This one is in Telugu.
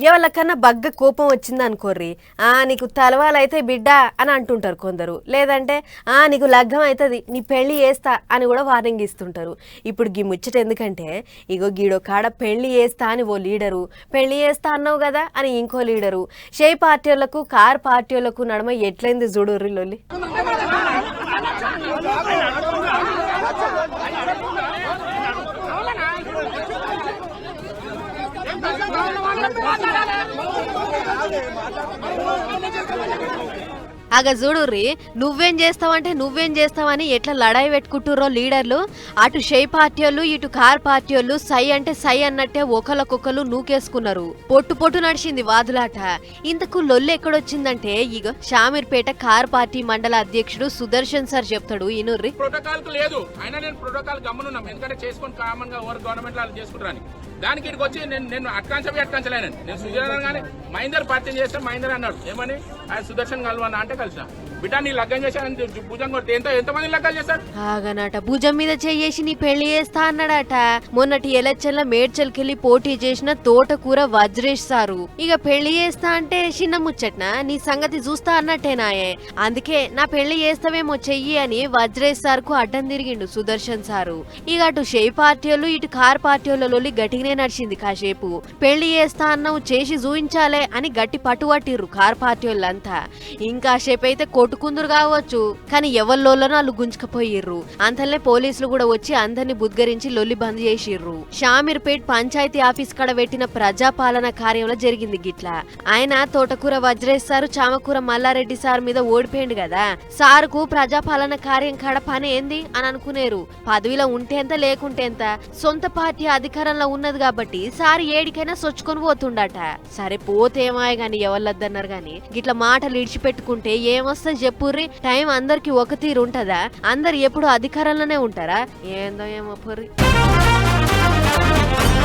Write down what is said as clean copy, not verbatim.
ఎవరికన్నా బగ్గ కోపం వచ్చింది అనుకోర్రి, నీకు తలవాలైతే బిడ్డ అని అంటుంటారు కొందరు, లేదంటే నీకు లగ్గం అవుతుంది నీ పెళ్లి చేస్తా అని కూడా వార్నింగ్ ఇస్తుంటారు. ఇప్పుడు గీ ముచ్చట ఎందుకంటే ఇగో గీడో కాడ పెళ్లి చేస్తా అని ఓ లీడరు, పెళ్లి చేస్తా అన్నావు కదా అని ఇంకో లీడరు, షేయ్ పార్టీలకు కార్ పార్టీలకు నడమ ఎట్లయింది చూడుర్రి లొల్లి. చూడుర్రి, నువ్వేం చేస్తావని ఎట్లా లడాయి పెట్టుకుంటుర్రో లీడర్లు. అటు షేయ్ పార్టీ వాళ్ళు ఇటు కార్ పార్టీ వాళ్ళు సై అంటే సై అన్నట్టే ఒకళ్ళకొకళ్ళు నూకేసుకున్నారు. పొట్టు నడిచింది వాదులాట. ఇంతకు లొల్లి ఎక్కడొచ్చిందంటే ఇక షామీర్పేట కార్ పార్టీ మండల అధ్యక్షుడు సుదర్శన్ సార్ చెప్తాడు. ఇనుర్రి, ప్రోటోకాల్ లేదు అయినా నేను ప్రోటోకాల్ గమనున్నాం, ఎందుకంటే చేసుకొని కామన్ గా ఓవర్ గవర్నమెంట్ వాళ్ళు చేసుకుంటారని. దానికి ఇక్కడికి వచ్చి నేను అట్కాంచలేను. నేను సుజన్ గానీ మహేందర్ పార్టీ చేస్తే మహేందర్ అన్నాడు ఏమని, ఆయన సుదర్శన్ కలవన్నా అంటే కలిసిన బిడ్డ నీ లగ్గం చేశాను భుజం కొట్టి ఎంతమంది లగ్గాలు చేశారు. ఆగనట భుజం మీద చేసి నీ పెళ్లి చేస్తా అన్నాడట. మొన్నటి ఎలక్షన్ లో మేడ్చల్కెళ్లి పోటీ చేసిన తోటకూర వజ్రేష్ సారు ఇక పెళ్లి చేస్తా అంటే చిన్న ముచ్చట్న నీ సంగతి చూస్తా అన్నట్టేనాయే. అందుకే నా పెళ్లి చేస్తావేమో చెయ్యి అని వజ్రేష్ సార్ కు అడ్డం తిరిగిండు సుదర్శన్ సారు. ఇక అటు షేయ్ పార్టీ వాళ్ళు ఇటు కార్ పార్టీ వాళ్ళ గట్టిగానే నడిచింది. కాసేపు పెళ్లి చేస్తా అన్నావు చేసి చూయించాలే అని గట్టి పట్టుబట్టిర్రు కార్ పార్టీ వాళ్ళంతా. ఇంకాసేపు అయితే కొట్టుకుందరు కావచ్చు, కానీ ఎవరిలోనో వాళ్ళు గుంజుకపోయిర్రు. అంతలే పోలీసులు కూడా వచ్చి అందరిని బుద్గరించి లొల్లి బంద్ చేసిర్రు. షామీర్పేట్ పంచాయతీ ఆఫీస్ కాడ పెట్టిన ప్రజాపాలన కార్యంలో జరిగింది గిట్లా. ఆయన తోటకూర వజ్రేష్ సారు చామకూర మల్లారెడ్డి సార్ మీద ఓడిపోయిండు కదా. సారుకు ప్రజాపాలన కార్యం కాడ పని ఏంది అని అనుకునేరు. పదవిలో ఉంటే ఎంత లేకుంటే ఎంత, సొంత పార్టీ అధికారంలో ఉన్నది కాబట్టి సారు ఏడికైనా సొచ్చుకొని పోతుండట. సరే పోతేమాయ గాని ఎవరిద్దన్నారు గాని గిట్ల మాటలు ఇడిచిపెట్టుకుంటే ఏమొస్తా చెప్పుర్రి. టైం అందరికి ఒక తీరు ఉంటదా? అందరు ఎప్పుడు అధికారంలోనే ఉంటారా? ఏందో ఏమో పొర్రి.